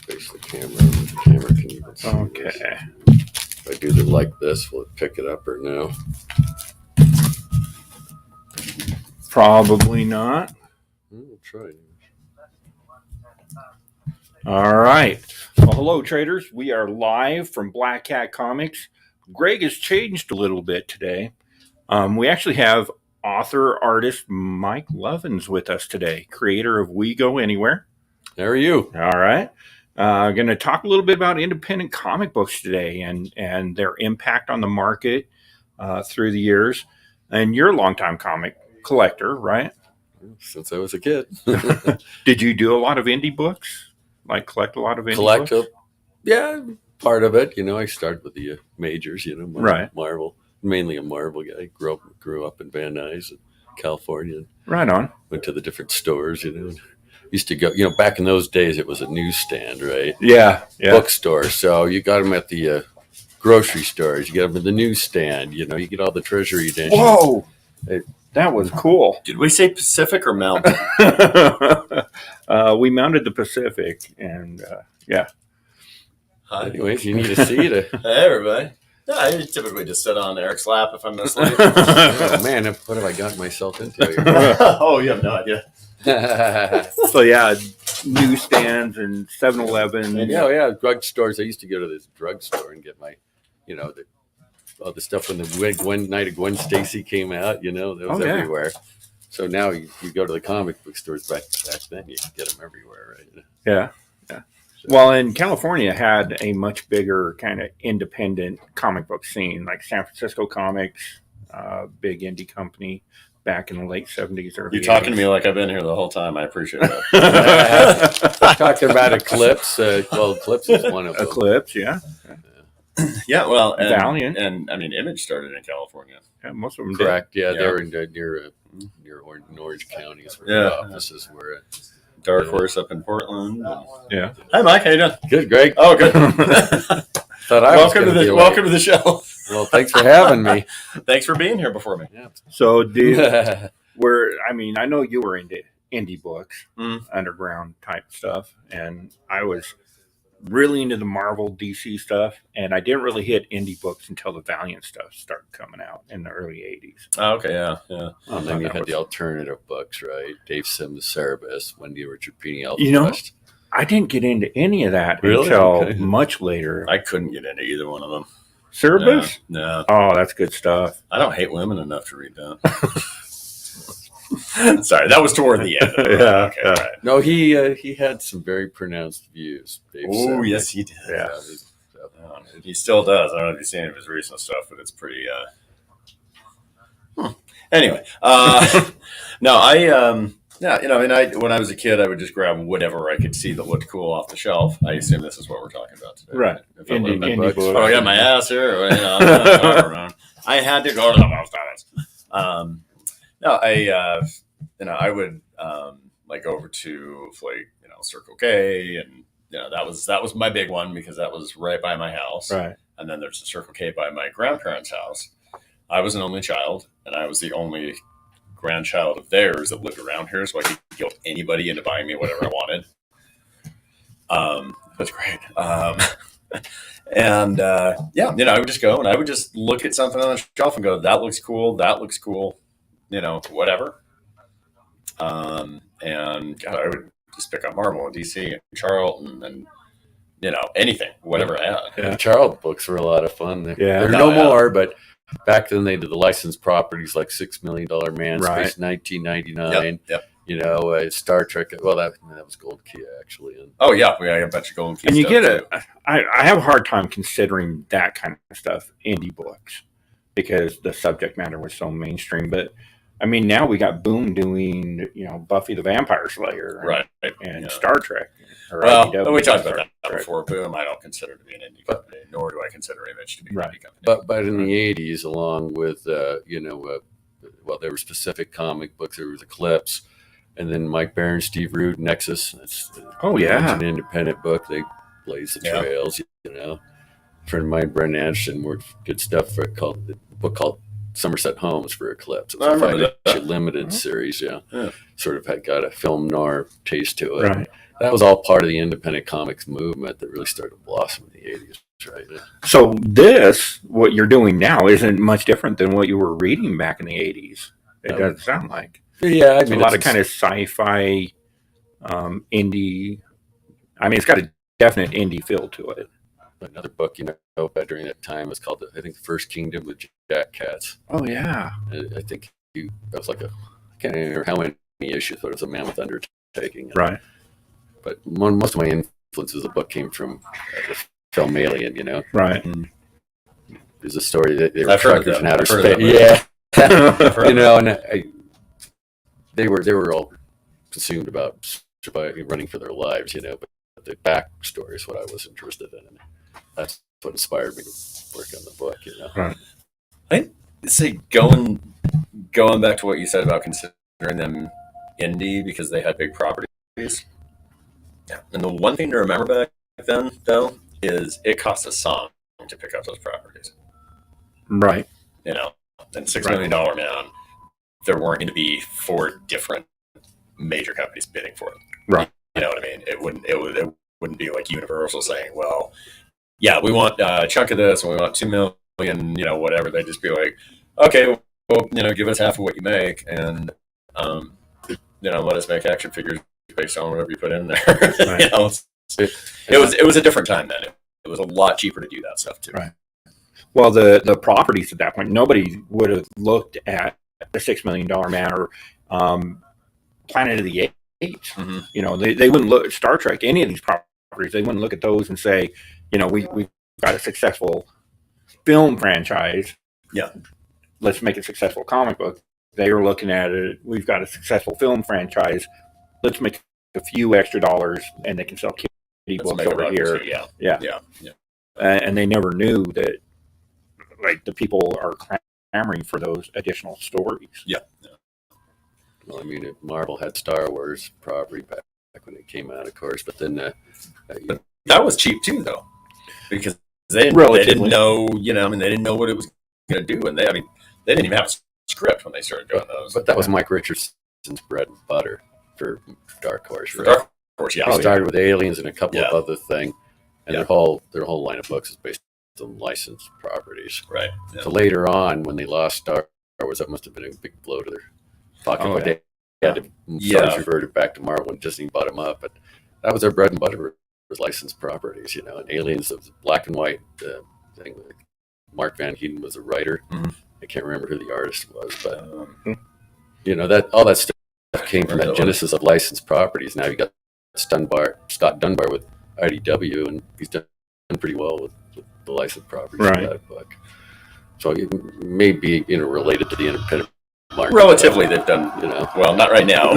Face the camera. The camera can even see Okay. this. If I do it like this, will it pick it up or no? Probably not. We'll try. All right. Well, hello, traders. We are live from Black Cat Comics. Greg has changed a little bit today. We actually have author, artist Mike Lovins with us today, creator of We Go Anywhere. How are you? All right. Going to talk a little bit about independent comic books today and their impact on the market through the years. And you're a longtime comic collector, right? Since I was a kid. Did you do a lot of indie books? Like collect a lot of indie books? Yeah, part of it. I started with the majors, Right. Marvel. Mainly a Marvel guy. Grew up in Van Nuys, California. Right on. Went to the different stores, Used to go, back in those days, it was a newsstand, right? Yeah. Bookstore. So you got them at the grocery stores. You get them at the newsstand. You get all the Treasury editions. Whoa. That was cool. Did we say Pacific or Mountain? We mounted the Pacific, and yeah. Hi. Anyways, you need a seat. Hey, everybody. No, I typically just sit on Eric's lap if I'm asleep. Oh, man, what have I gotten myself into here? Oh, you have no idea. So, yeah, newsstands and 7-Eleven. Yeah, drugstores. I used to go to this drugstore and get my, all the stuff when the Gwen Night of Gwen Stacy came out, that was everywhere. So now you go to the comic book stores back then, you could get them everywhere, right? Yeah. Well, in California had a much bigger kind of independent comic book scene, like San Francisco Comics, big indie company back in the late 70s. You're talking to me like I've been here the whole time. I appreciate that. Talking about Eclipse. Eclipse is one of them. Eclipse, yeah. Yeah, well, Valiant. And I mean, Image started in California. Yeah, most of them Correct. did. Yeah, they were near Orange County is where the offices were. Dark Horse up in Portland. Yeah. Hi, Mike. How you doing? Good, Greg. Oh, good. Welcome to the show. Well, thanks for having me. Thanks for being here before me. Yeah. So, I know you were into indie books, underground type stuff, and I was really into the Marvel DC stuff, and I didn't really hit indie books until the Valiant stuff started coming out in the early 80s. Oh, okay, yeah. And then you had the alternative books, right? Dave Sims, Cerebus, Wendy Richard Pini, I didn't get into any of that Really? until much later. I couldn't get into either one of them. Cerebus? No. Oh, that's good stuff. I don't hate women enough to read that. Sorry, that was toward the end. Yeah. Okay, right. No, he had some very pronounced views. Oh, yes, he did. Yeah. He still does. I don't know if you've seen any of his recent stuff, but it's pretty. Anyway, no, when I was a kid, I would just grab whatever I could see that looked cool off the shelf. I assume this is what we're talking about today. Right. Indie books. Oh, I got my ass here. I had to go to the post office. No, I would go over to Circle K, and that was my big one because that was right by my house. Right. And then there's a Circle K by my grandparents' house. I was an only child, and I was the only grandchild of theirs that lived around here, so I could guilt anybody into buying me whatever I wanted. That's great. I would just go and I would just look at something on the shelf and go, that looks cool, whatever. And God, I would just pick up Marvel and DC and Charlton and anything, whatever I had. Yeah. The Charlton books were a lot of fun. Yeah. They're no more, but back then they did the licensed properties like $6 Million Man, Right. Space 1999. Yep. Star Trek. Well, that was Gold Key actually. Oh yeah, we got a bunch of Golden Key. And you stuff, get I have a hard time considering that kind of stuff indie books because the subject matter was so mainstream. But I mean, now we got Boom doing, Buffy the Vampire Slayer, right? And Star Trek. Well, we talked about that before. Boom, I don't consider to be an indie company, nor do I consider Image to be an indie company. But in the 80s, along with there were specific comic books. There was Eclipse, and then Mike Barron, Steve Root, Nexus. It's an independent book. They blaze the trails. A friend of mine, Brendan Anderson, worked good stuff for a book called Somerset Homes for Eclipse. It I was a remember 5-issue limited series. Yeah, sort of had got a film noir taste to it. Right. That was all part of the independent comics movement that really started to blossom in the 80s. Right. So this, what you're doing now, isn't much different than what you were reading back in the 80s. It doesn't sound like. Yeah, I mean, a lot of kind of sci-fi, indie. I mean, it's got a definite indie feel to it. Another book, about during that time was called, I think, The First Kingdom with Jack Katz. Oh, yeah. I think that was like I can't remember how many issues, but it was a mammoth undertaking. Right. But most of my influences of the book came from the film Alien, Right. And there's a story that they were I've heard truckers of in outer that. I've heard space. of that. Yeah. And they were all consumed about running for their lives, but the backstory is what I was interested in. And that's what inspired me to work on the book, Right. I say going back to what you said about considering them indie because they had big properties. Yeah. And the one thing to remember back then, though, is it cost a song to pick up those properties. Right. And $6 million man, there weren't going to be 4 different major companies bidding for it. Right. You know what I mean? It wouldn't be like Universal saying, well, yeah, we want a chunk of this and we want $2 million, whatever. They'd just be like, okay, well, give us half of what you make and, let us make action figures based on whatever you put in there. Right. It was a different time then. It was a lot cheaper to do that stuff too. Right. Well, the properties at that point, nobody would have looked at the $6 Million Man or Planet of the Apes. Mm-hmm. They wouldn't look at Star Trek, any of these properties. They wouldn't look at those and say, we've got a successful film franchise. Yeah. Let's make a successful comic book. They were looking at it. We've got a successful film franchise. Let's make a few extra dollars and they can sell kitty books over here. Yeah. And they never knew that, like, the people are clamoring for those additional stories. Yeah. Well, I mean, Marvel had Star Wars property back when it came out, of course, but then but that was cheap too, though, because they didn't know, they didn't know what it was going to do, and they didn't even have a script when they started doing those. But that was Mike Richardson's bread and butter for Dark Horse. Right? Dark Horse, yeah. They started with Aliens and a couple of Yeah. other things, and their whole line of books is based on licensed properties. Right. Yeah. So later on, when they lost Star Wars, that must have been a big blow to their pocket. Oh, But yeah. they had to reverted back to Marvel when Disney bought them up. But that was their bread and butter, was licensed properties. And Aliens was a black and white thing. Mark Van Heeden was a writer. Mm-hmm. I can't remember who the artist was, but that all that stuff came from that genesis of licensed properties. Now you got Scott Dunbar with IDW, and he's done pretty well with the licensed properties of that book. So it may be related to the independent market. Relatively, they've done well, not right now.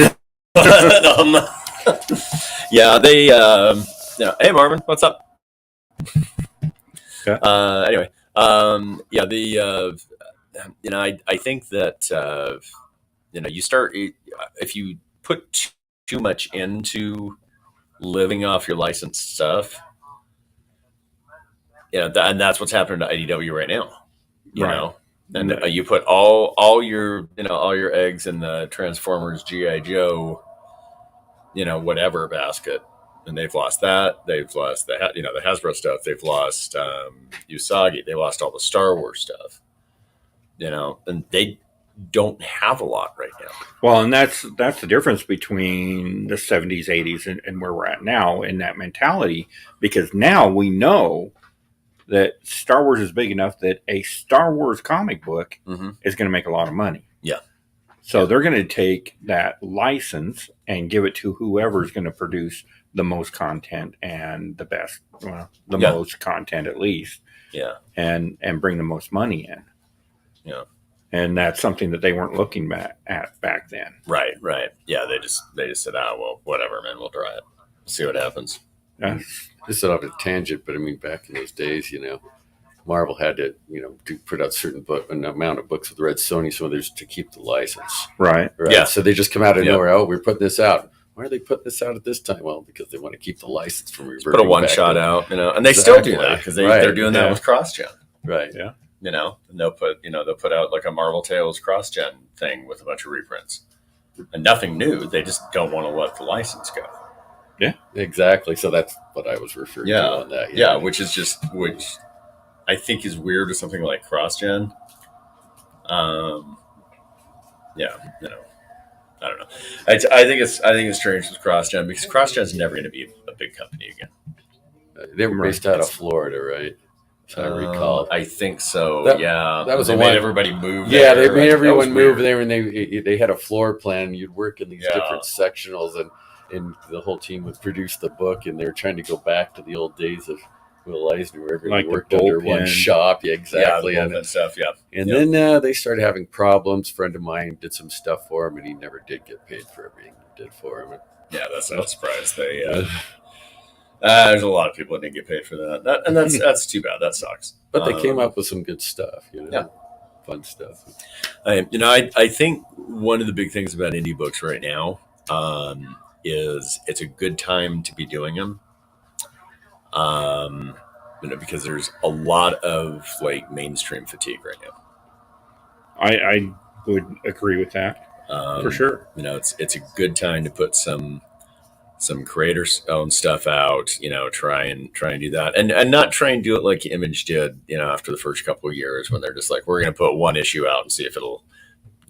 Yeah, they hey Marvin, what's up? Okay. Anyway, I think that you start if you put too much into living off your licensed stuff, and that's what's happening to IDW right now. You know, and you put all your eggs in the Transformers, G.I. Joe, whatever basket, and they've lost that. They've lost the Hasbro stuff. They've lost Usagi. They lost all the Star Wars stuff. And they don't have a lot right now. Well, and that's the difference between the 70s, 80s, and where we're at now in that mentality, because now we know that Star Wars is big enough that a Star Wars comic book is going to make a lot of money. Yeah. So they're going to take that license and give it to whoever's going to produce the most content and the best, most content at least. Yeah. And bring the most money in. Yeah. And that's something that they weren't looking at back then. Right. Yeah, they just said, well, whatever, man, we'll try it. See what happens. Yeah. This is off a tangent, but I mean, back in those days, Marvel had to, put out an amount of books with Red Sony, so there's to keep the license. Right. Yeah. So they just come out of nowhere. Oh, we're putting this out. Why are they putting this out at this time? Well, because they want to keep the license from reverting. Put a one shot out, and they still do that because they're doing that with CrossGen. Right. Yeah. and they'll put out like a Marvel Tales cross-gen thing with a bunch of reprints, and nothing new. They just don't want to let the license go. Yeah, exactly. So that's what I was referring to on that. Yeah, which I think is weird with something like cross-gen. I don't know. I think it's strange with CrossGen because CrossGen is never going to be a big company again. They were based out of Florida, right? So I recall. I think so. That was they the made one. everybody move. Yeah, there. they made everyone move weird. there, and they had a floor plan. You'd work in these different sectionals, and the whole team would produce the book, and they were trying to go back to the old days of Will Eisner, where everyone worked under one shop. Yeah, exactly. And stuff. Yeah. And then they started having problems. A friend of mine did some stuff for him, and he never did get paid for everything he did for him. Yeah, that's no surprise. There's a lot of people that didn't get paid for that, and that's too bad. That sucks. But they came up with some good stuff, fun stuff. I think one of the big things about indie books right now is it's a good time to be doing them. Because there's a lot of like mainstream fatigue right now. I would agree with that for sure. It's a good time to put some creators own stuff out. Try and do that, and not try and do it like Image did. After the first couple of years, when they're just like, we're going to put one issue out and see if it'll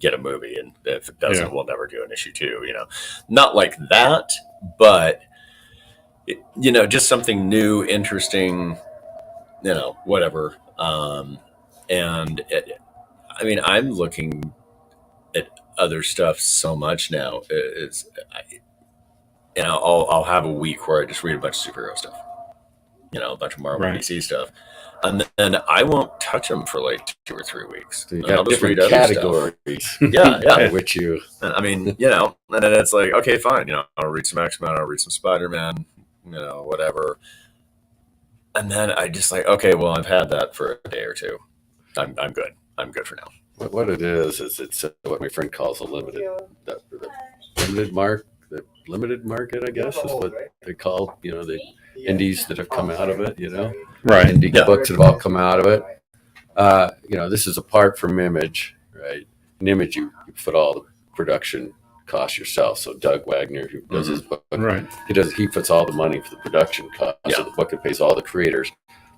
get a movie, and if it doesn't, we'll never do an issue 2. Not like that, but just something new, interesting. Whatever. I'm looking at other stuff so much now. I'll have a week where I just read a bunch of superhero stuff, a bunch of Marvel DC stuff, and then I won't touch them for like 2 or 3 weeks. So you got different categories. Yeah. Which you, and then it's like, okay, fine. I'll read some X-Men, I'll read some Spider-Man, whatever. And then I just like, okay, well, I've had that for a day or 2. I'm good. I'm good for now. What it is it's what my friend calls a limited market, I guess, is what they call, the indies that have come out of it, right? Indie books that have all come out of it. This is apart from Image, right? In Image, you put all the production costs yourself. So Doug Wagner, who does his book, right? He puts all the money for the production cost of the book and pays all the creators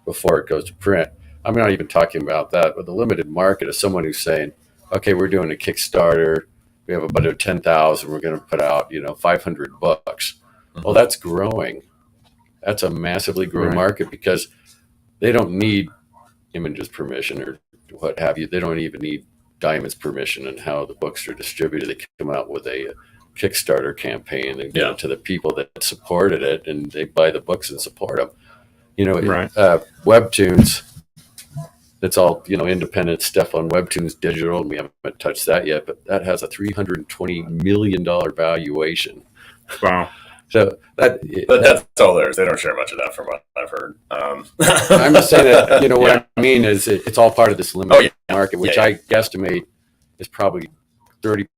before it goes to print. I'm not even talking about that, but the limited market is someone who's saying, okay, we're doing a Kickstarter. We have a budget of 10,000. We're going to put out, 500 books. Well, that's growing. That's a massively growing market because they don't need Image's permission or what have you. They don't even need Diamond's permission and how the books are distributed. They come out with a Kickstarter campaign and give it to the people that supported it, and they buy the books and support them. Webtoons, that's all, independent stuff on Webtoons Digital, and we haven't touched that yet, but that has a $320 million valuation. Wow. So that's all theirs. They don't share much of that from what I've heard. I'm just saying that, what I mean is it's all part of this limited market, which I guesstimate is probably 30%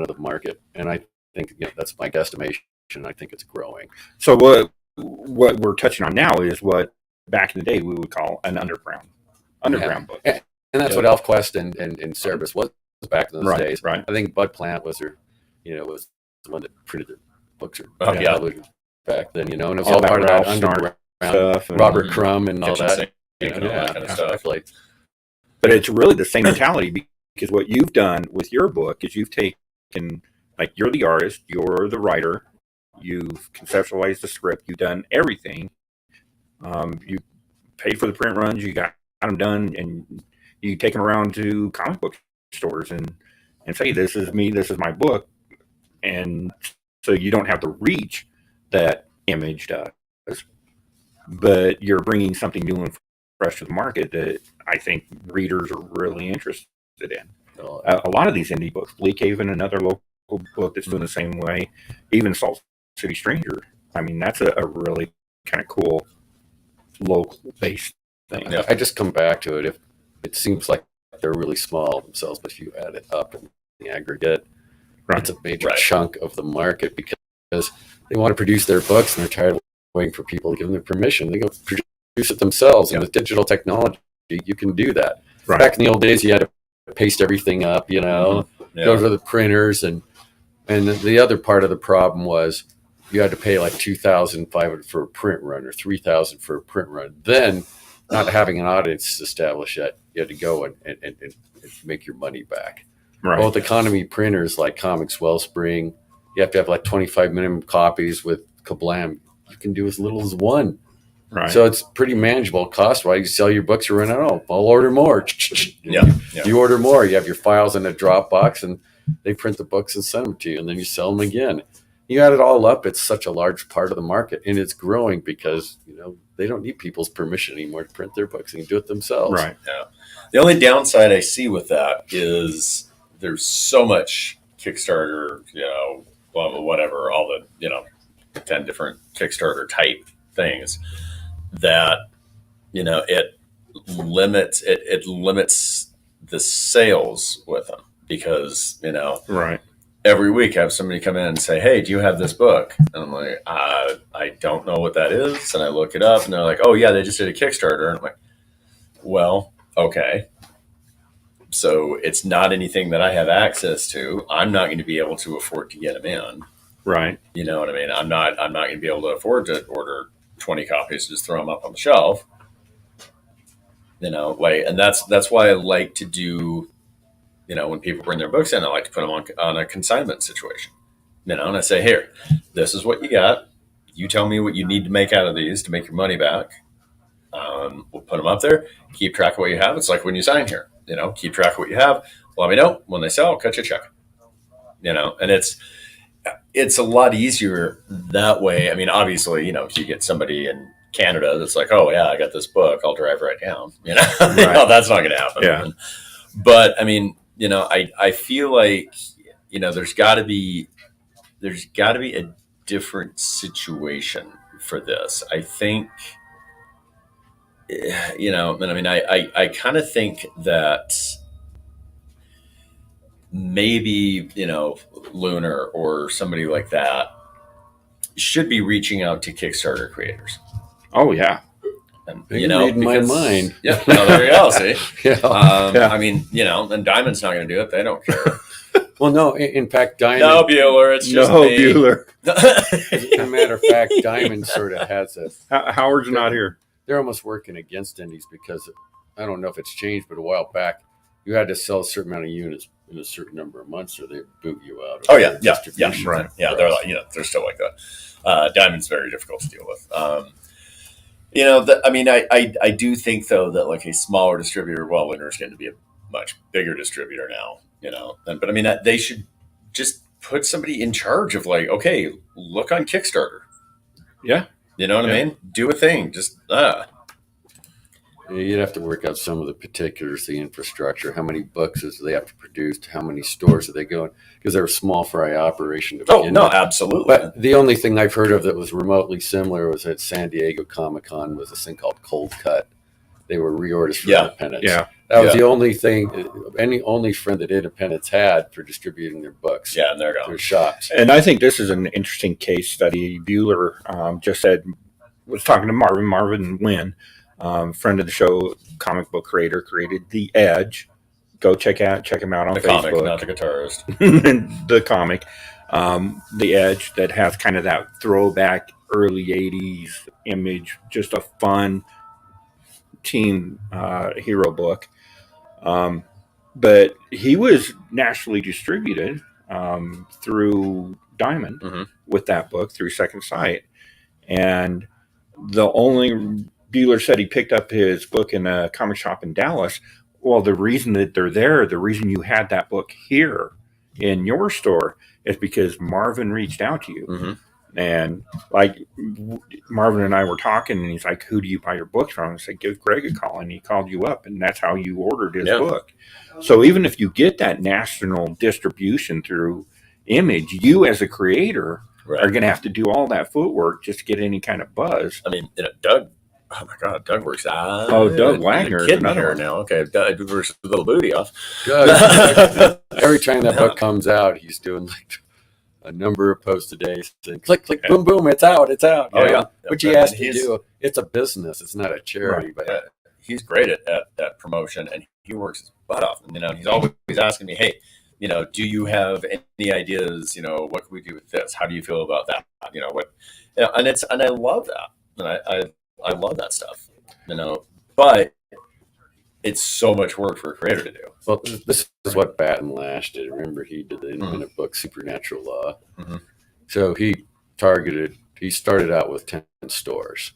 of the market. And I think that's my guesstimation. I think it's growing. So what we're touching on now is what back in the day we would call an underground book. And that's what ElfQuest and Cerebus was back in those days. Right. I think Bud Plant was was the one that printed their books back then, and it was all part of that underground stuff, Robert Crumb and all that. Exactly. But it's really the same mentality, because what you've done with your book is you've taken, like, you're the artist, you're the writer, you've conceptualized the script, you've done everything. You paid for the print runs, you got them done, and you take them around to comic book stores and say, this is me, this is my book. And so you don't have the reach that Image does, but you're bringing something new and fresh to the market that I think readers are really interested in. A lot of these indie books, Bleak Haven, another local book that's doing the same way, even Salt City Stranger. I mean, that's a really kind of cool local-based thing. I just come back to it. If it seems like they're really small themselves, but if you add it up in the aggregate, it's a major chunk of the market, because they want to produce their books and they're tired of waiting for people to give them their permission. They go produce it themselves, and with digital technology, you can do that. Right. Back in the old days, you had to paste everything up, go to the printers, and the other part of the problem was you had to pay like $2,500 for a print run or $3,000 for a print run. Then, not having an audience established yet, you had to go and make your money back. Right. Both economy printers like Comics Wellspring, you have to have like 25 minimum copies. With Kablam, you can do as little as one. Right. So it's pretty manageable cost-wise. You sell your books, you run out. Oh, I'll order more. You order more. You have your files in a Dropbox, and they print the books and send them to you, and then you sell them again. You add it all up, it's such a large part of the market, and it's growing because they don't need people's permission anymore to print their books. They can do it themselves. Right. Yeah. The only downside I see with that is there's so much Kickstarter, whatever, all the 10 different Kickstarter type things that it limits the sales with them, because right. every week I have somebody come in and say, hey, do you have this book? And I'm like, I don't know what that is. And I look it up, and they're like, oh yeah, they just did a Kickstarter. And I'm like, well, okay, so it's not anything that I have access to. I'm not going to be able to afford to get them in. Right. You know what I mean? I'm not going to be able to afford to order 20 copies, just throw them up on the shelf. And that's why I like to do, when people bring their books in, I like to put them on a consignment situation. And I say, here, this is what you got. You tell me what you need to make out of these to make your money back. We'll put them up there. Keep track of what you have. It's like when you sign here. Keep track of what you have. Let me know when they sell. I'll cut you a check. And it's a lot easier that way. I mean, obviously, if you get somebody in Canada that's like, oh yeah, I got this book, I'll drive right down. Right. No, that's not going to happen. Yeah. But I mean, I feel like there's got to be a different situation for this. I think. And I mean, I kind of think that maybe, Lunar or somebody like that should be reaching out to Kickstarter creators. Oh, yeah. And, reading my mind. Yeah. No, there you go. See? Yeah. I mean, and Diamond's not going to do it. They don't care. Well, no, in fact, Diamond. No, Bueller. It's just me. Bueller. As a matter of fact, Diamond sort of has Howard's not here. They're almost working against indies because I don't know if it's changed, but a while back you had to sell a certain amount of units in a certain number of months or they boot you out. Oh yeah, yeah, right. Yeah, they're like they're still like that. Diamond's very difficult to deal with. I mean, I do think though that like a smaller distributor, well, Lunar is going to be a much bigger distributor now. But I mean they should just put somebody in charge of like, okay, look on Kickstarter. Yeah. You know what I mean? Do a thing. Just You'd have to work out some of the particulars, the infrastructure, how many books do they have to produce, how many stores are they going, because they're a small fry operation. Absolutely. But the only thing I've heard of that was remotely similar was at San Diego Comic-Con was this thing called Cold Cut. They were reorders for independents. Yeah. That was the only thing, only friend that independents had for distributing their books. Yeah, and they're gone. Their shops. And I think this is an interesting case study. Bueller just said, was talking to Marvin Wynn, friend of the show, comic book creator, created The Edge. Go check him out on the Facebook. Comic, not the guitarist. The comic, The Edge, that has kind of that throwback early 80s image, just a fun teen hero book. But he was nationally distributed through Diamond with that book, through Second Sight. And the only Bueller said he picked up his book in a comic shop in Dallas. Well, the reason that they're there, the reason you had that book here in your store is because Marvin reached out to you. Mm-hmm. And like Marvin and I were talking, and he's like, who do you buy your books from? I said, give Greg a call. And he called you up, and that's how you ordered his book. So even if you get that national distribution through Image, you as a creator are going to have to do all that footwork just to get any kind of buzz. I mean, Doug. Oh my God, Doug works. Doug Wagner. Kid here now. Okay, Doug works a little booty off. Doug, every time that book comes out, he's doing like a number of posts a day. Saying, click, click, boom, boom, it's out. Oh yeah, which he has to do. It's a business. It's not a charity, but he's great at promotion, and he works his butt off. And, he's always asking me, hey, do you have any ideas? What can we do with this? How do you feel about that? And I love that. And I love that stuff, but it's so much work for a creator to do. Well, this is what Batten Lash did. Remember, he did the independent book Supernatural Law. Mm-hmm. So he started out with 10 stores,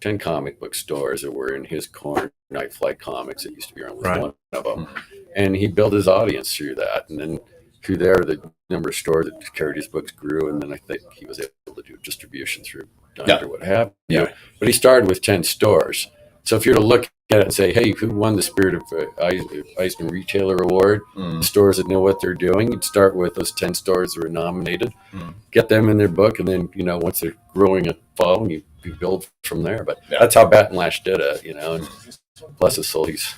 10 comic book stores that were in his corner. Night Flight Comics, it used to be on one of them. And he built his audience through that. And then through there, the number of stores that carried his books grew. And then I think he was able to do distribution through Dunn or what have you. Yeah. But he started with 10 stores. So if you're to look at it and say, hey, who won the Spirit of Eisner Retailer Award? Stores that know what they're doing. You'd start with those 10 stores that were nominated, get them in their book, and then, once they're growing and following, you build from there. But that's how Batten Lash did it, And bless his soul, he's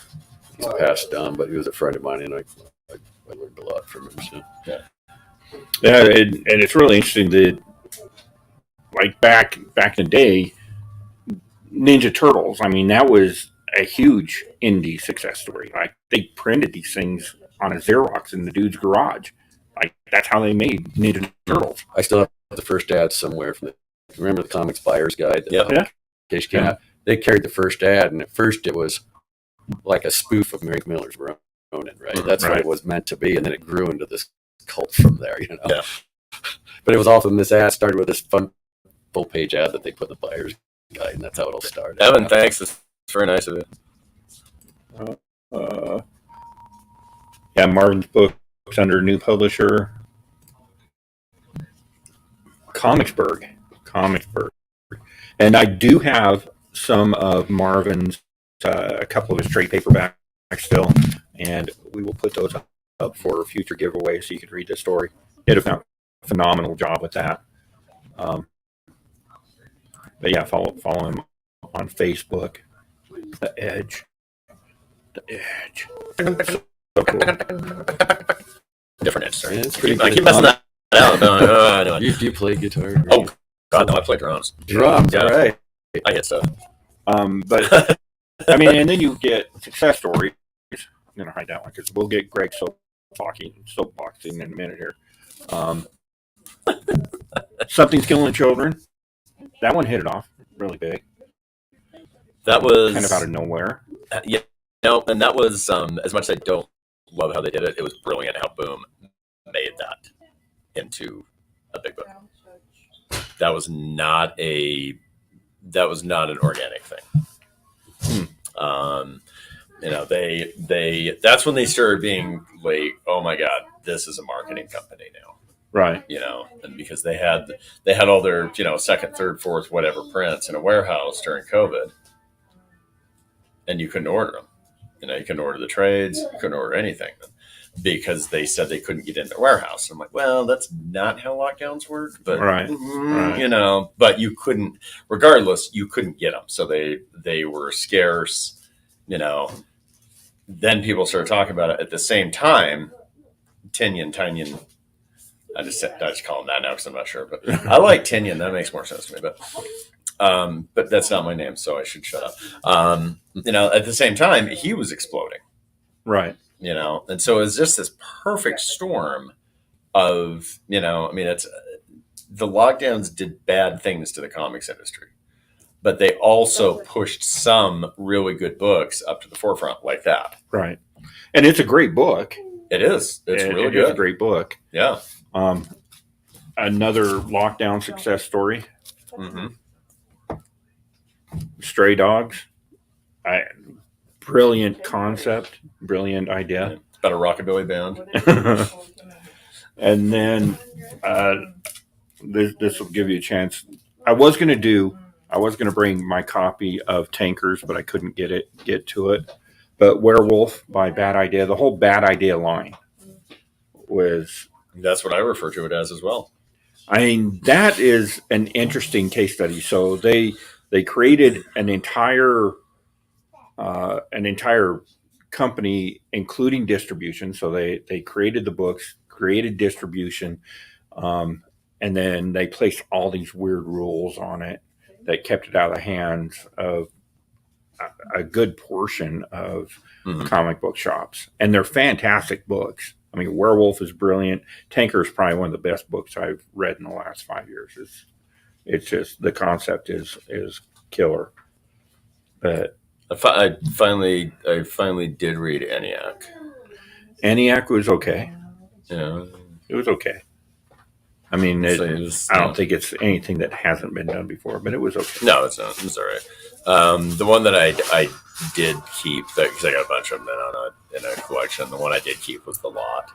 passed on, but he was a friend of mine, and I learned a lot from him. So. And it's really interesting that, like back in the day, Ninja Turtles, that was a huge indie success story. Like, they printed these things on a Xerox in the dude's garage. Like, that's how they made Ninja Turtles. I still have the first ad somewhere remember the Comics Buyer's Guide? Came out. They carried the first ad, and at first it was like a spoof of Mary Miller's Ronin, right? That's what it was meant to be, and then it grew into this cult from there, Yeah. But it was all from this ad. Started with this fun full-page ad that they put in the Buyer's Guide, and that's how it all started. Evan, thanks. It's very nice of you. Marvin's books under new publisher, Comicsburg. And I do have some of Marvin's, a couple of his trade paperbacks still, and we will put those up for future giveaways so you can read the story. Did a phenomenal job with that. But yeah, follow him on Facebook. The Edge. So cool. Different Edge. Sorry. Yeah, I keep messing that out. No. Do you play guitar? Oh, God, no, I play drums. Drums, yeah. Right. I hit stuff. But, and then you get success stories. I'm going to hide that one because we'll get Greg soapboxing in a minute here. Something's Killing Children. That one hit it off really big. That was kind of out of nowhere. Yeah. No, and that was, as much as I don't love how they did it, it was brilliant how Boom made that into a big book. That was not an organic thing. They that's when they started being like, oh my God, this is a marketing company now. Right. And because they had all their, second, third, fourth, whatever prints in a warehouse during COVID, and you couldn't order them. You couldn't order the trades, you couldn't order anything because they said they couldn't get in their warehouse. I'm like, well, that's not how lockdowns work, but right. But you couldn't, regardless, you couldn't get them. So they were scarce, Then people started talking about it at the same time. Tinyon. I just call him that now because I'm not sure, but I like Tinyon. That makes more sense to me. But that's not my name, so I should shut up. At the same time, he was exploding, right? And so it was just this perfect storm of, it's the lockdowns did bad things to the comics industry, but they also pushed some really good books up to the forefront like that. Right, and it's a great book. It is. It's really good. It's a great book. Yeah. Another lockdown success story. Mm-hmm. Stray Dogs. Brilliant concept. Brilliant idea. It's about a rockabilly band. And then this will give you a chance. I was going to bring my copy of Tankers, but I couldn't get to it. But Werewolf by Bad Idea, the whole Bad Idea line was... That's what I refer to it as well. That is an interesting case study. So they created an entire company, including distribution. So they created the books, created distribution, and then they placed all these weird rules on it that kept it out of the hands of a good portion of comic book shops, and they're fantastic books. I mean, Werewolf is brilliant. Tanker is probably one of the best books I've read in the last 5 years. It's just the concept is killer. But I finally did read ENIAC. ENIAC was okay. Yeah, It was okay. I mean, I don't think it's anything that hasn't been done before, but it was okay. No, it's not. It's all right. The one that I did keep, because I got a bunch of them in a collection. The one I did keep was The Lot.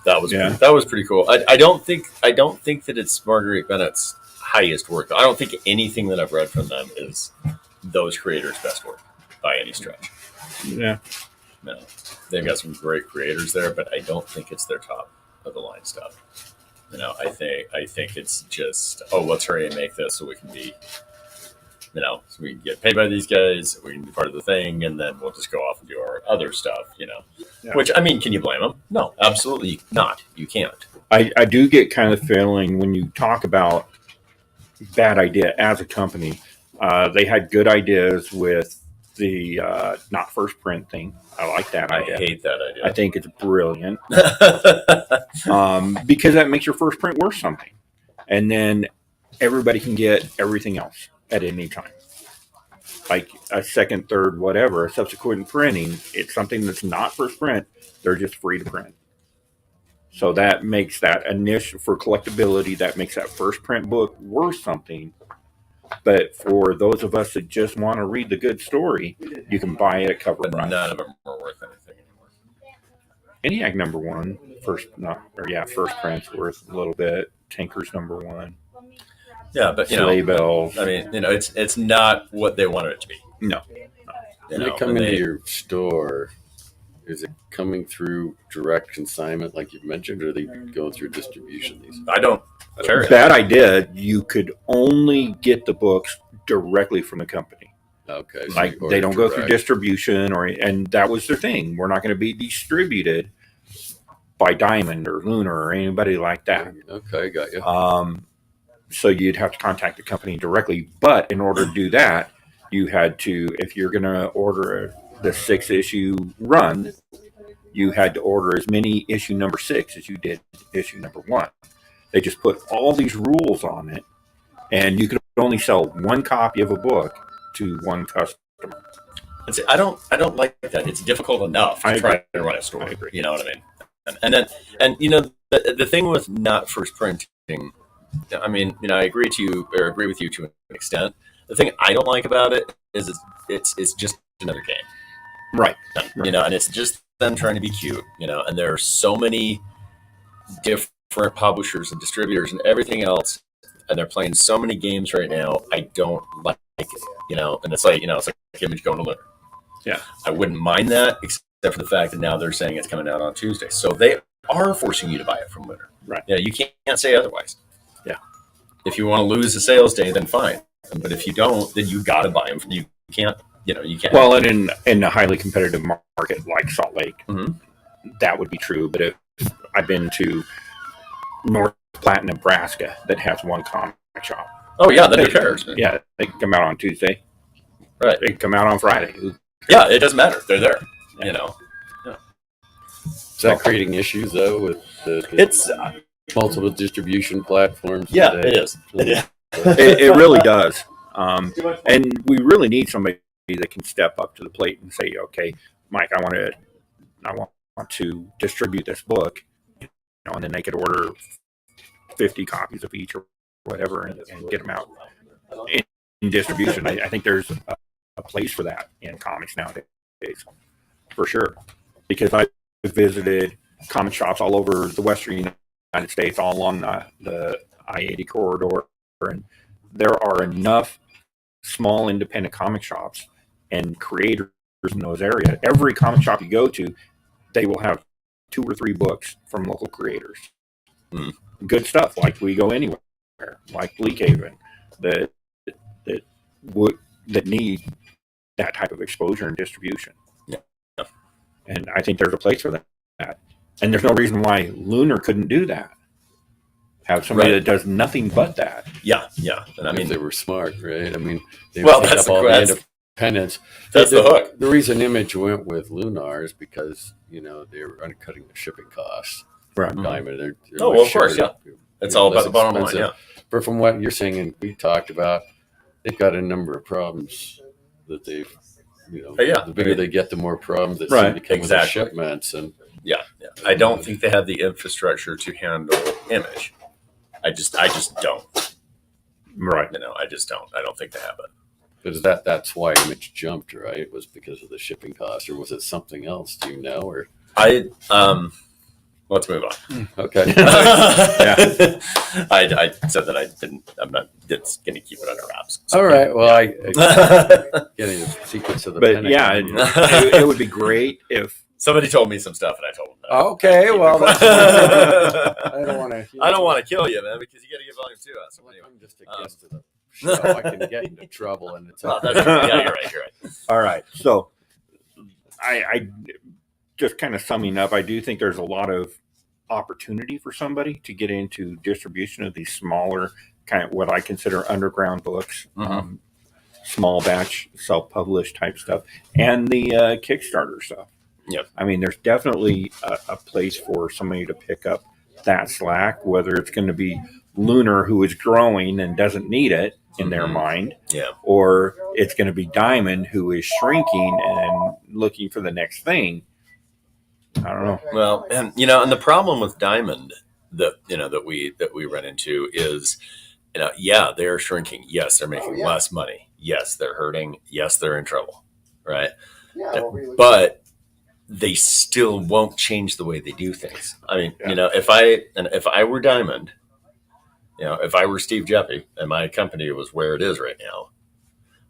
That was pretty cool. I don't think that it's Marguerite Bennett's highest work. I don't think anything that I've read from them is those creators' best work by any stretch. Yeah. No, they've got some great creators there, but I don't think it's their top of the line stuff. I think it's just, let's hurry and make this so we can be, so we can get paid by these guys, we can be part of the thing, and then we'll just go off and do our other stuff, Yeah. Which, I mean, can you blame them? No, absolutely not. You can't. I do get kind of feeling when you talk about bad idea as a company, they had good ideas with the not first print thing. I like that idea. I hate that idea. I think it's brilliant because that makes your first print worth something, and then everybody can get everything else at any time, like a second, third, whatever, a subsequent printing. It's something that's not first print. They're just free to print. So that makes that initial for collectability. That makes that first print book worth something. But for those of us that just want to read the good story, you can buy it at cover But price. none of them are worth anything anymore. ENIAC number one, first print's worth a little bit. Tanker's number one. Yeah, but Sleigh Bells. I mean, it's not what they wanted it to be. No. When they come into your store, is it coming through direct consignment like you've mentioned, or are they going through distribution? I don't care. Bad idea. You could only get the books directly from the company. Okay. So Like they don't go through distribution, and that was their thing. We're not going to be distributed by Diamond or Lunar or anybody like that. Okay, got you. So you'd have to contact the company directly. But in order to do that, you had to, if you're going to order the 6-issue run, you had to order as many issue number 6 as you did issue number 1. They just put all these rules on it, and you could only sell one copy of a book to one customer. I don't like that. It's difficult enough to try to run a store. You know what I mean? And the thing with not first printing, I mean, I agree with you to an extent. The thing I don't like about it is it's just another game. Right. And it's just them trying to be cute, and there are so many different publishers and distributors and everything else, and they're playing so many games right now. I don't like it, and it's like Image going to Lunar. Yeah. I wouldn't mind that, except for the fact that now they're saying it's coming out on Tuesday. So they are forcing you to buy it from Lunar. Right. You can't say otherwise. Yeah. If you want to lose a sales day, then fine. But if you don't, then you got to buy them. You can't. You can't. Well, and in a highly competitive market like Salt Lake, that would be true. But if I've been to North Platte, Nebraska, that has one comic shop. Oh yeah, then who cares? Yeah, they come out on Tuesday. Right. They come out on Friday. Yeah, it doesn't matter. They're there. Yeah. Is that creating issues though with it's multiple distribution platforms? Yeah, today? it is. It really does. And we really need somebody that can step up to the plate and say, okay, Mike, I want to distribute this book, and then they could order 50 copies of each or whatever and get them out in distribution. I think there's a place for that in comics nowadays, for sure. Because I visited comic shops all over the Western United States, all along the I-80 corridor, and there are enough small independent comic shops and creators in those areas. Every comic shop you go to, they will have 2 or 3 books from local creators. Good stuff, like We Go Anywhere, like Bleak Haven, that need that type of exposure and distribution. Yeah. And I think there's a place for that. And there's no reason why Lunar couldn't do that. Have somebody that does nothing but that. Yeah. And I mean, if they were smart, right? I mean, they well, would that's take up all the the question. independents. That's the hook. The reason Image went with Lunar is because they were undercutting the shipping costs. Right. Diamond. They're well, of course, yeah. It's all about the bottom line, yeah. But from what you're saying, and we talked about, they've got a number of problems that they've, the bigger they get, the more problems that seem to come with the shipments. And yeah. I don't think they have the infrastructure to handle Image. I just don't. Right. I just don't. I don't think they have it. Because that's why Image jumped, right? It was because of the shipping costs, or was it something else? Do you know? Or let's move on. Okay. I said that I didn't. I'm not just going to keep it under wraps. So. All right. Well, I getting the secrets of the. But yeah, it would be great if somebody told me some stuff and I told them. No, okay. Well, I don't want to. I don't want to kill you, man, because you got to get volume 2 out. So anyway, I'm just a guest of the show. I can get into trouble, and it's. You're right. You're right. All right. So, I just kind of summing up. I do think there's a lot of opportunity for somebody to get into distribution of these smaller, kind of what I consider underground books, small batch, self-published type stuff, and the Kickstarter stuff. Yep. I mean, there's definitely a place for somebody to pick up that slack, whether it's going to be Lunar, who is growing and doesn't need it in their mind, or it's going to be Diamond, who is shrinking and looking for the next thing. I don't know. Well, and and the problem with Diamond that we run into is, they're shrinking. Yes, they're making less money. Yes, they're hurting. Yes, they're in trouble. Right. But they still won't change the way they do things. I mean, if I were Diamond, if I were Steve Jeffy and my company was where it is right now,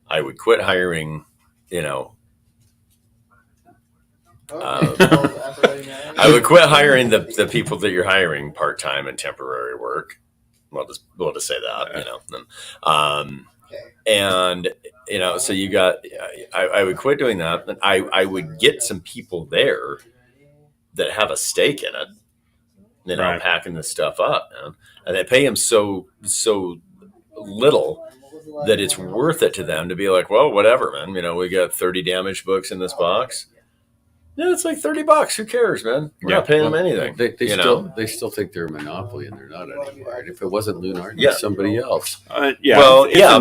I would quit hiring, I would quit hiring the people that you're hiring part-time and temporary work. We'll just say that, and so you got. I would quit doing that, and I would get some people there that have a stake in it, packing this stuff up, man. And they pay them so little that it's worth it to them to be like, well, whatever, man. We got 30 damaged books in this box. Yeah, it's like $30. Who cares, man? We're not paying them anything. They still think they're a monopoly, and they're not anymore. And if it wasn't Lunar, it'd be somebody else. It's an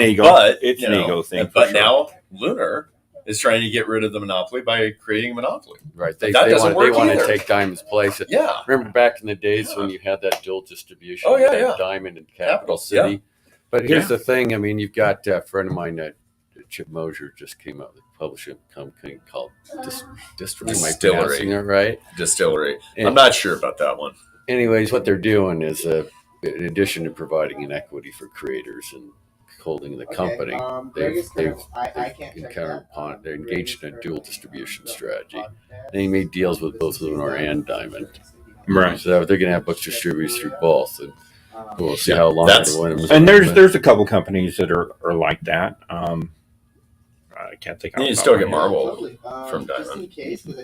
ego. It's an ego thing. But now Lunar is trying to get rid of the monopoly by creating a monopoly. Right. They want to take Diamond's place. Yeah. Remember back in the days when you had that dual distribution? Oh, yeah. Diamond and Capital City. Yeah. But here's the thing. I mean, you've got a friend of mine, Chip Mosier, just came out with a publishing company called Distillery. Right? Distillery. I'm not sure about that one. Anyways, what they're doing is, in addition to providing an equity for creators and holding the company, they're engaged in a dual distribution strategy. They made deals with both Lunar and Diamond. Right. So they're going to have books distributed through both. And we'll see how long it'll win them. And there's a couple companies that are like that. I can't think. You still get Marvel from Diamond,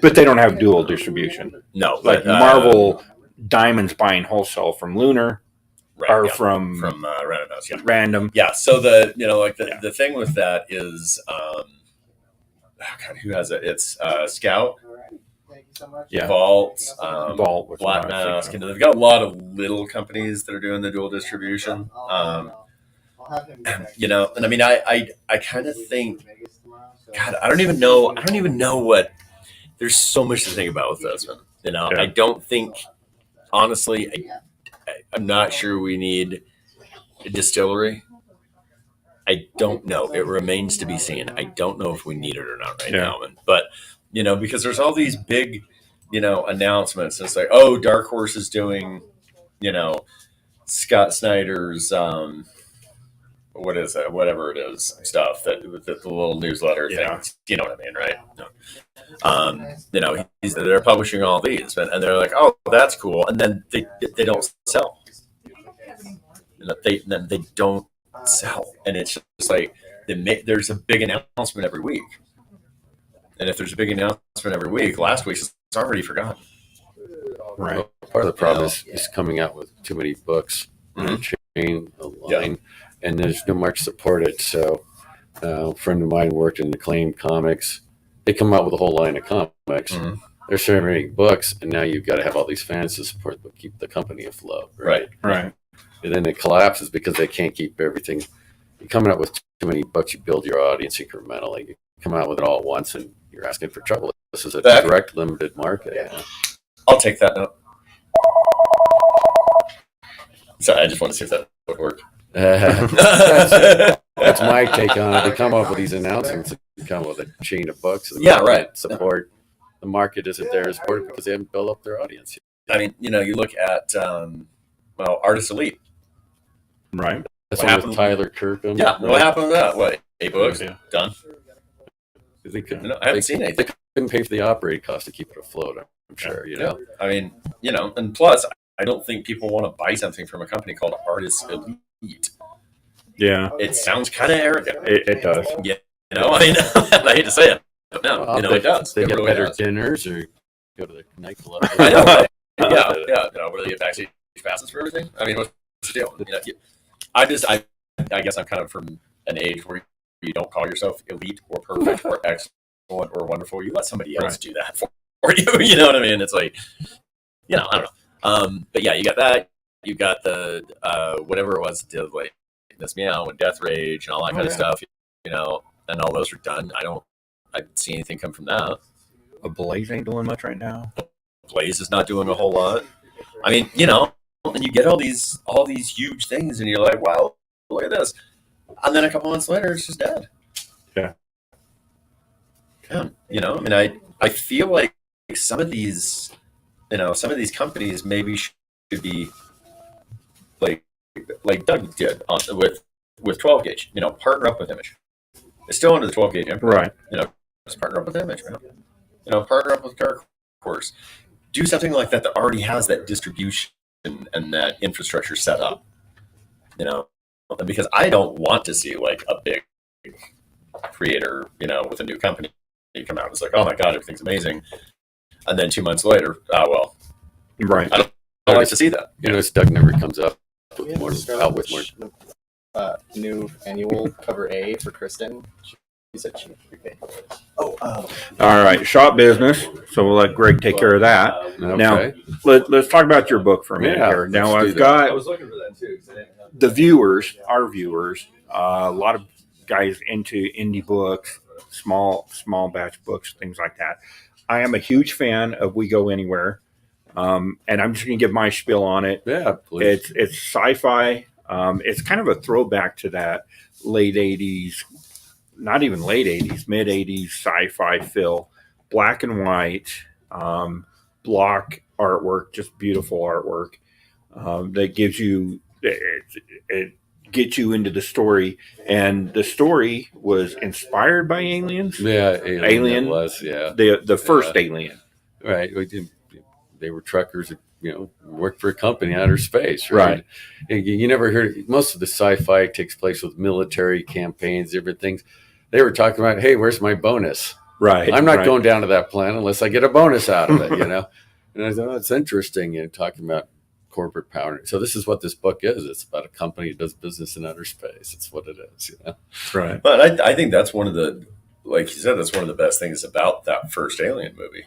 but they don't have dual distribution. No, like Marvel, Diamond's buying wholesale from Lunar, or from Random House. Yeah, Random. Yeah. So the thing with that is, who has it? It's Scout. Yeah. Vault, Black Mask. They've got a lot of little companies that are doing the dual distribution. And I mean, I kind of think, God, I don't even know what. There's so much to think about with this one. I don't think, honestly, I'm not sure we need a distillery. I don't know. It remains to be seen. I don't know if we need it or not now. But because there's all these big, announcements. It's like, oh, Dark Horse is doing, Scott Snyder's, what is it? Whatever it is, stuff that the little newsletter thing. You know what I mean, right? They're publishing all these, and they're like, oh, that's cool, and then they don't sell. They don't sell, and it's just like there's a big announcement every week. And if there's a big announcement every week, last week's it's already forgotten. Right. Well, part of the problem is coming out with too many books in a chain, a line, and there's no much support it. So A friend of mine worked in Acclaim Comics. They come out with a whole line of comics. Mm-hmm. They're generating books, and now you've got to have all these fans to support, but keep the company afloat. Right. And then it collapses because they can't keep everything. You're coming out with too many books. You build your audience incrementally. You come out with it all at once, and you're asking for trouble. This is a direct, limited market. Yeah. I'll take that note. Sorry, I just want to see if that would work. That's my take on it. They come up with these announcements. They come up with a chain of books. Support. The market isn't there to support it because they haven't built up their audience. I mean, you look at Artist Elite. Right. That's what happened with Tyler Kirkham. Yeah. What happened to that? What, 8 books? Yeah. Done. They couldn't, I haven't seen anything. They couldn't pay for the operating cost to keep it afloat, I'm sure. I mean, and plus, I don't think people want to buy something from a company called Artist Elite. Yeah. It sounds kind of arrogant. It does. Yeah. I mean, I hate to say it, but no, it does. They get really better dinners or go to the nightclub. I know. Right? Yeah. What do they get backstage passes for everything? I mean, what's the deal? I guess I'm kind of from an age where you don't call yourself elite or perfect or excellent or wonderful. You let somebody else do that for you. You know what I mean? It's like, I don't know. But yeah, you got that. You got the whatever it was, did like Miss Meow and Death Rage and all that kind of stuff. And all those are done. I didn't see anything come from that. A Blaze ain't doing much right now. Blaze is not doing a whole lot. I mean, and you get all these huge things, and you're like, wow, look at this. And then a couple months later, it's just dead. Yeah. I mean, I feel like some of these companies maybe should be like Doug did with 12 gauge. Partner up with Image. It's still under the 12 gauge umbrella. Right. Just partner up with Image. Partner up with Dark Horse. Do something like that already has that distribution and that infrastructure set up. Because I don't want to see like a big creator, with a new company come out. It's like, oh my God, everything's amazing. And then 2 months later, right. I don't like to see that. Doug never comes up with more. New annual cover A for Kristen. She said she prepaid. All right, shop business. So we'll let Greg take care of that. Okay. Now, let's talk about your book for a minute here. Now, I've got I was looking for that too. our viewers, a lot of guys into indie books, small batch books, things like that. I am a huge fan of We Go Anywhere, and I'm just going to give my spiel on it. Yeah, please. It's sci-fi. It's kind of a throwback to that late 80s, not even late 80s, mid 80s sci-fi feel, black and white, block artwork, just beautiful artwork that gives you, it gets you into the story. And the story was inspired by Aliens. Yeah, Alien was, yeah. The first Alien. Right. They were truckers that, worked for a company in outer space, right? You never heard, most of the sci-fi takes place with military campaigns, different things. They were talking about, hey, where's my bonus? Right. I'm not going down to that planet unless I get a bonus out of it, And I thought, it's interesting, talking about corporate power. So this is what this book is. It's about a company that does business in outer space. It's what it is, Right. But I think that's one of the, like you said, that's one of the best things about that first Alien movie.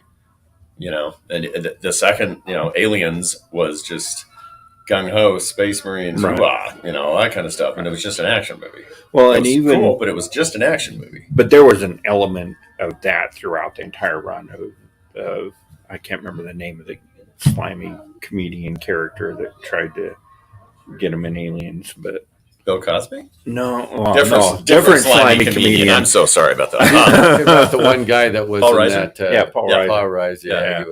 And the second, Aliens was just gung ho, Space Marines, right. All that kind of stuff, and it was just an action movie. Well, and even cool, but it was just an action movie. But there was an element of that throughout the entire run of I can't remember the name of the slimy comedian character that tried to get him in Aliens, but Bill Cosby? No, different slimy comedian. I'm so sorry about that. About the one guy that was Paul in Reiser? that. Paul Reiser. Yeah.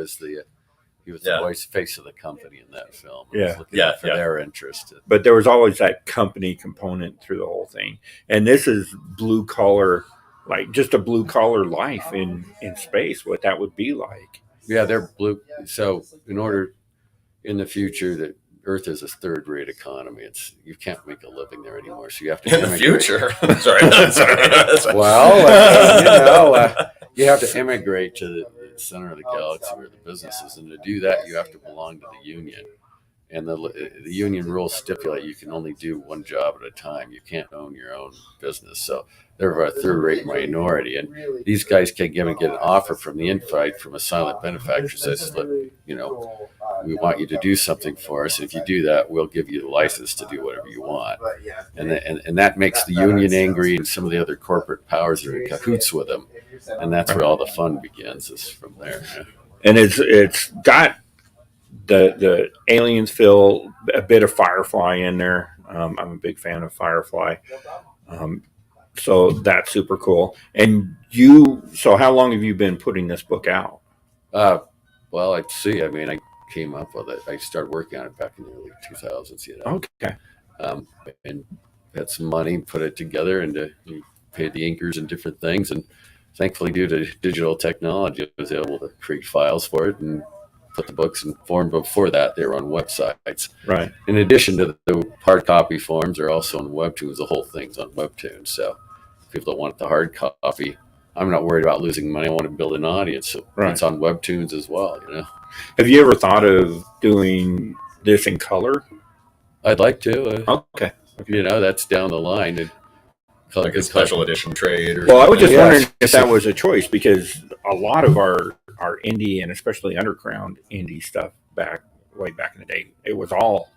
He was the voice face of the company in that film. For their interest. But there was always that company component through the whole thing, and this is blue collar, like just a blue collar life in space. What that would be like. Yeah, they're blue. So in order in the future that Earth is a third-rate economy. You can't make a living there anymore. So you have to in the future. Sorry. Well, you have to immigrate to the center of the galaxy where the business is, and to do that, you have to belong to the Union. And the union rules stipulate you can only do one job at a time. You can't own your own business. So they're a third-rate minority. And these guys can't get an offer from the infight from a silent benefactor says, look, you know, we want you to do something for us. If you do that, we'll give you the license to do whatever you want. And that makes the union angry, and some of the other corporate powers are in cahoots with them. And that's where all the fun begins, is from there. And it's got the aliens feel a bit of Firefly in there. I'm a big fan of Firefly. So that's super cool. And so how long have you been putting this book out? Well, I see. I mean, I came up with it. I started working on it back in the early 2000s, you know. Okay. And had some money, put it together, and paid the inkers and different things. And thankfully, due to digital technology, I was able to create files for it and put the books in form. Before that, they were on websites. Right. In addition to the hard copy forms, are also on Webtoons. The whole thing's on Webtoons. So if people don't want the hard copy, I'm not worried about losing money. I want to build an audience. So it's on Webtoons as well, you know. Have you ever thought of doing this in color? I'd like to. Okay. You know, that's down the line. And like a special edition trade. Well, I was just wondering if that was a choice, because a lot of our indie and especially underground indie stuff way back in the day, it was all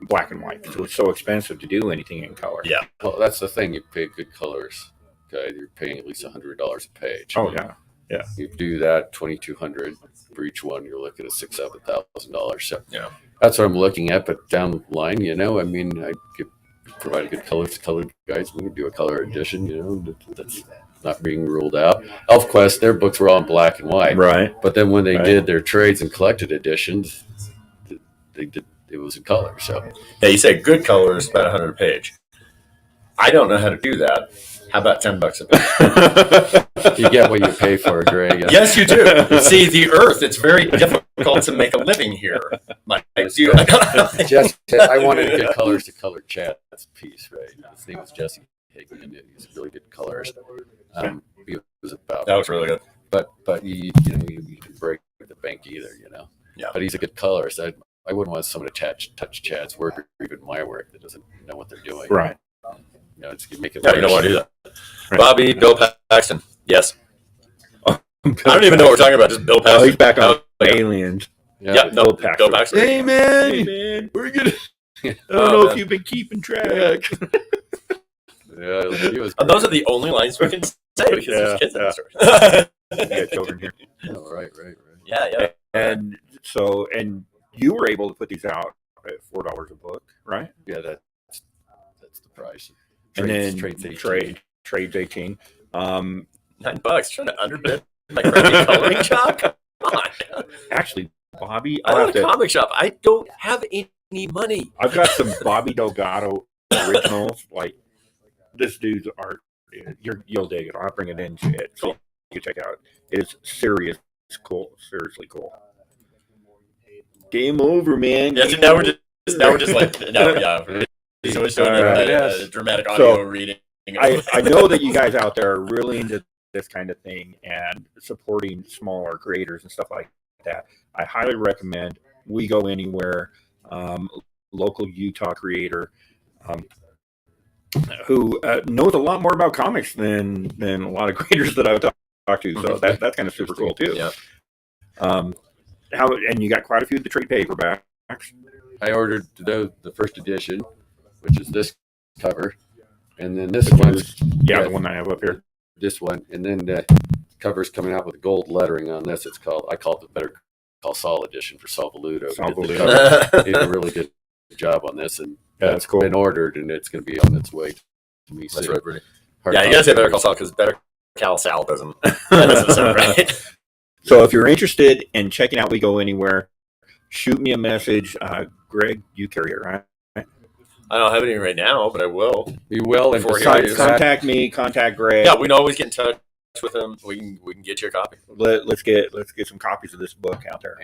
black and white because it was so expensive to do anything in color. Yeah. Well, that's the thing. You pay good colors. Okay, you're paying at least $100 a page. Oh yeah, yeah. You do that, $2,200 for each one. You're looking at $6,000-7,000. So yeah, that's what I'm looking at. But down the line, you know, I mean, I could provide a good colored guys. We could do a color edition. You know, that's not being ruled out. ElfQuest, their books were all in black and white. Right. But then when they did their trades and collected editions, it was in color. So yeah, you say good colors, about 100 a page. I don't know how to do that. How about $10 a page? You get what you pay for, Greg. Yes, you do. See, the Earth, it's very difficult to make a living here. Jesse, I wanted to get colors to color Chad's piece, right? His name was Jesse Higgin, and he's a really good colorist. It was about that was really good. But you can break the bank either, you know. Yeah. But he's a good colorist. I wouldn't want someone to touch Chad's work or even my work that doesn't know what they're doing. Right. You know, you make it. Yeah, you don't want to do that. Right. Bobby, Bill Paxton. Yes. I don't even know what we're talking about. Just Bill Paxton. Oh, he's back on Aliens. Yeah, no, Bill Paxton. Hey, man. We're good. I don't know if you've been keeping track. Those are the only lines we can say because there's kids in the story. You got children here. Oh, right. Yeah. And so, you were able to put these out at $4 a book, right? Yeah, that's the price. Trades 18. $9 trying to underbid my crappy coloring shop. Come on. Actually, Bobby, I own a comic shop. I don't have any money. I've got some Bobby Delgado originals. Like, this dude's art, you'll dig it. I'll bring it in so you can check it out. It's seriously cool. Game over, man. Yeah, now we're just like so we're showing a dramatic audio reading. I know that you guys out there are really into this kind of thing and supporting smaller creators and stuff like that. I highly recommend We Go Anywhere, local Utah creator who knows a lot more about comics than a lot of creators that I've talked to. So that's kind of super cool too. Yeah. And you got quite a few of the trade paperbacks. I ordered the first edition, which is this cover, and then this one's the one I have up here. This one, and then the cover's coming out with gold lettering on this. I call it the Better Call Saul edition for Saul Valuto. He did a really good job on this, and that's cool. Been ordered, and it's going to be on its way to me. That's right, pretty. Yeah, you got to say Better Call Saul because Better Call Saul doesn't sound right. So if you're interested in checking out We Go Anywhere, shoot me a message. Greg, you carry it, right? I don't have any right now, but I will. You will. And contact me. Contact Greg. Yeah, we can always get in touch with him. We can get you a copy. Let's get some copies of this book out there.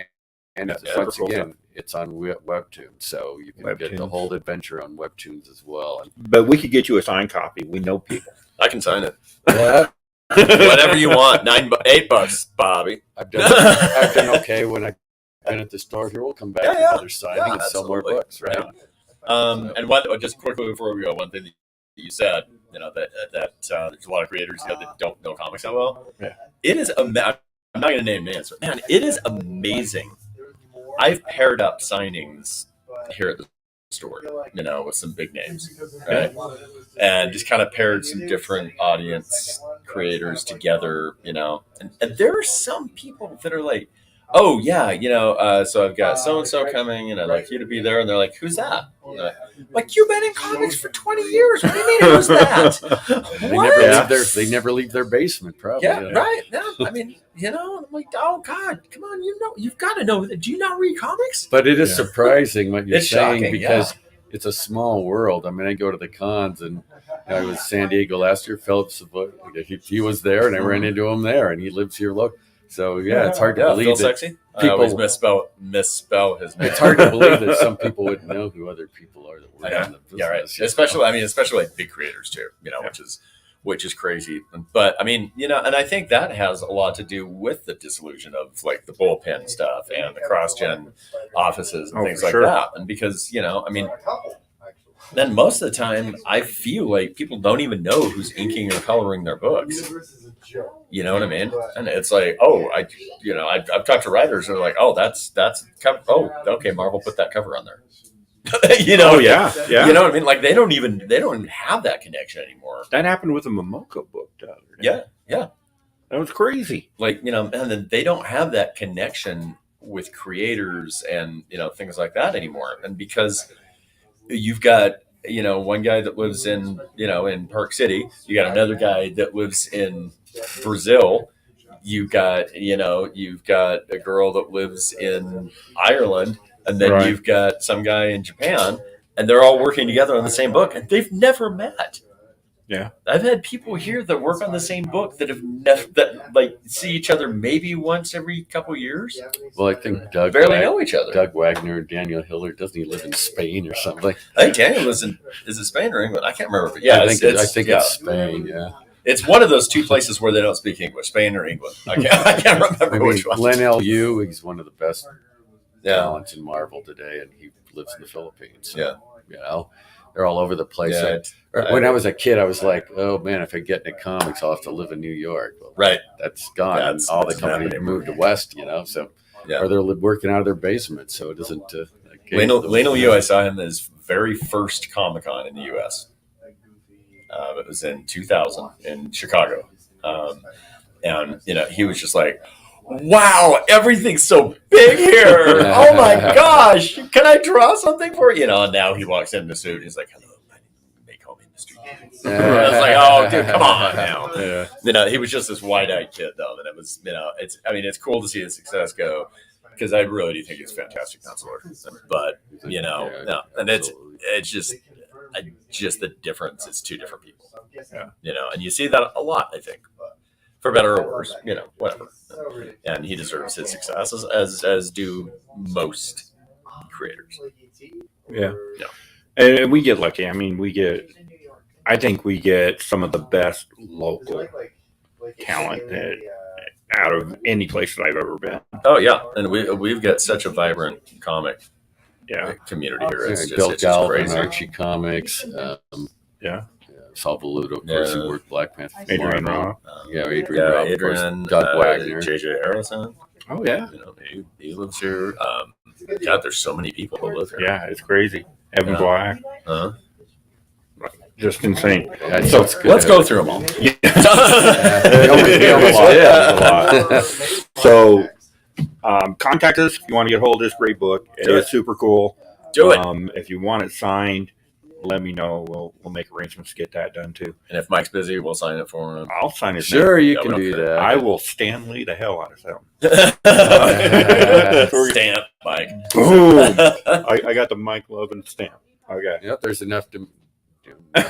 And once again, it's on Webtoons, so you can get the whole adventure on Webtoons as well. But we could get you a signed copy. We know people. I can sign it. Whatever you want. $8, Bobby. I've done okay when I And at the store here, we'll come back Yeah, to yeah. another signing and sell more absolutely. books, right? And one just quickly before we go, one thing that you said, that there's a lot of creators that don't know comics that well. Yeah. It is I'm not going to name names, but man, it is amazing. I've paired up signings here at the store, with some big names, right? And just kind of paired some different audience creators together, and there are some people that are like, oh yeah, so I've got so and so coming, and I'd like you to be there, and they're like, who's that? Like, you've been in comics for 20 years. What do you mean, who's that? They never leave their basement, probably. Yeah, right. No, I mean, I'm like, oh God, come on, you've got to know. Do you not read comics? But it is surprising what you're It's saying shocking, because it's a small world. I mean, I go to the cons, and I was in San Diego last year. Phillips, he was there, and I ran into him there, and he lives here local. So it's hard to believe Phil that Sexy. people I always misspell his name. It's hard to believe that some people wouldn't know who other people are that work in the business. Yeah, right. Especially like big creators too. Which is crazy. But I mean, and I think that has a lot to do with the dissolution of like the bullpen stuff and the cross-gen offices and things like that. And because then most of the time I feel like people don't even know who's inking or coloring their books. You know what I mean? And it's like, I've talked to writers who are like, oh, that's cover. Oh, okay, Marvel put that cover on there. Oh yeah. You know what I mean? Like they don't even have that connection anymore. That happened with the Momoko book, Doug. Yeah. That was crazy. Like, and then they don't have that connection with creators and, things like that anymore. And because you've got, one guy that lives in, in Park City, you got another guy that lives in Brazil. You've got a girl that lives in Ireland, and then you've got some guy in Japan, and they're all working together on the same book, and they've never met. Yeah, I've had people here that work on the same book that have see each other maybe once every couple of years. Well, I think Doug barely know each other. Doug Wagner, Daniel Hiller, doesn't he live in Spain or something? I think Daniel lives is it Spain or England? I can't remember. But yeah, I think it's Spain. Yeah. It's one of those two places where they don't speak English, Spain or England. I can't remember which one. Len L.U., he's one of the best talents in Marvel today, and he lives in the Philippines. So, they're all over the place. Yeah, when I was a kid, I was like, oh, man, if I get into comics, I'll have to live in New York. Well, right. That's gone. All the companies moved to West, so or they're working out of their basement, so it isn't. Len L.U., I saw him his very first Comic-Con in the U.S. It was in 2000 in Chicago. And, he was just like, wow, everything's so big here. Oh, my gosh. Can I draw something for you? And now he walks in the suit. He's like, hello, my name is Make Home Industry. I was like, oh, dude, come on now. Yeah. He was just this wide-eyed kid, though. And it was, it's cool to see his success go because I really do think he's a fantastic counselor. But, and it's just the difference. It's two different people, and you see that a lot, I think, for better or worse, whatever. And he deserves his success as do most creators. Yeah. And we get lucky. I mean, I think we get some of the best local talent out of any place that I've ever been. Oh yeah. And we've got such a vibrant comic community here. It's Bill just Galvin, crazy. Archie Comics. Saul Valuto, of course, who worked Black Panther. Adrian Roth. Adrian, Doug Wagner. JJ Harrison. Oh, yeah. He lives here. God, there's so many people that live here. Yeah, it's crazy. Evan Black. Just insane. So let's go through them all. So contact us if you want to get a hold of this great book. It is super cool. Do it. If you want it signed, let me know. We'll make arrangements to get that done too. And if Mike's busy, we'll sign it for him. I'll sign it. Sure, you can do that. I will Stanley the hell out of him. Stamp, Mike. Boom! I got the Mike Lovin stamp. Okay. Yep, there's enough to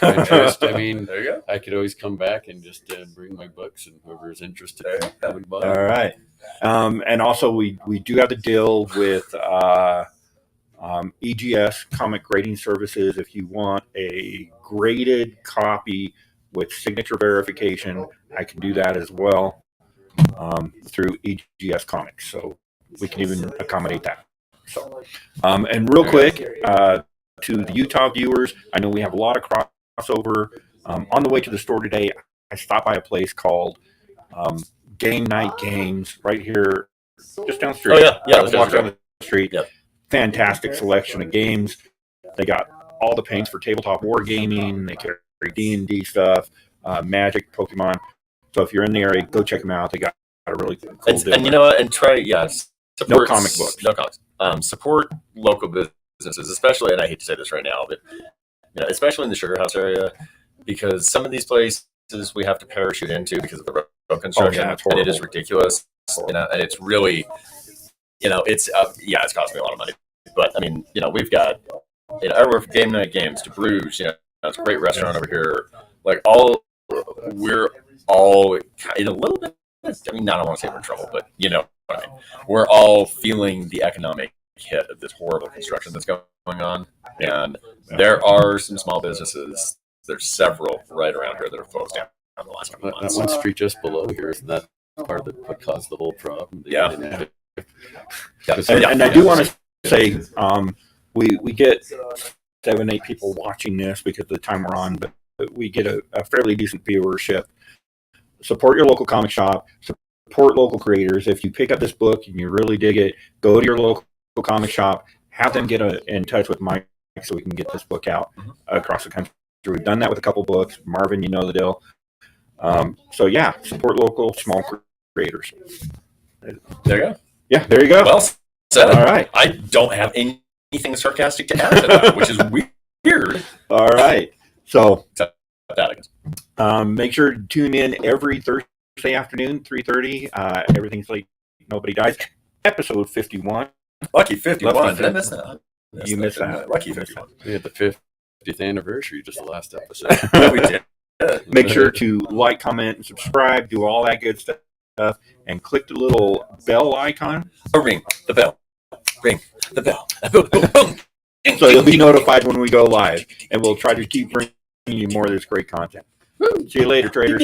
interest. I mean, there you go. I could always come back and just bring my books, and whoever is interested would buy. All right. And also, we do have to deal with EGS Comic Grading Services. If you want a graded copy with signature verification, I can do that as well through EGS Comics. So we can even accommodate that. So, and real quick, to the Utah viewers, I know we have a lot of crossover. On the way to the store today, I stopped by a place called Game Night Games right here, just down the street. Oh yeah, Walk down the street. Yep. Fantastic selection of games. They got all the paints for tabletop wargaming. They carry D&D stuff, Magic, Pokemon. So if you're in the area, go check them out. They got a really cool deal. And you know what? And try, support, no comic books. No comics. Support local businesses, especially, and I hate to say this right now, but especially in the Sugar House area, because some of these places we have to parachute into because of the road construction, and it is ridiculous. And it's really, it's it's costing me a lot of money. But I mean, we've got everywhere from Game Night Games to Bruges. It's a great restaurant over here. Like we're all in a little bit. I mean, I don't want to say we're in trouble, but what I mean. We're all feeling the economic hit of this horrible construction that's going on, and there are some small businesses. There's several right around here that are closed down in the last couple of months. That one street just below here, isn't that part of what caused the whole problem? Yeah. And I do want to say, we get 7-8 people watching this because of the time we're on, but we get a fairly decent viewership. Support your local comic shop. Support local creators. If you pick up this book and you really dig it, go to your local comic shop. Have them get in touch with Mike so we can get this book out across the country. We've done that with a couple books. Marvin, you know the deal. So support local small creators. There you go. Yeah, there you go. Well said. All right. I don't have anything sarcastic to add to that, which is weird. All right. So that make sure to tune in every Thursday afternoon, 3:30. Everything's Late, Nobody Dies. Episode 51. Lucky 51. Did I miss that? You missed that. Lucky 51. We had the 50th anniversary just the last episode. Yeah, we did. Make sure to like, comment, and subscribe. Do all that good stuff. And click the little bell icon. Or ring the bell. Ring the bell. So you'll be notified when we go live. And we'll try to keep bringing you more of this great content. See you later, traders.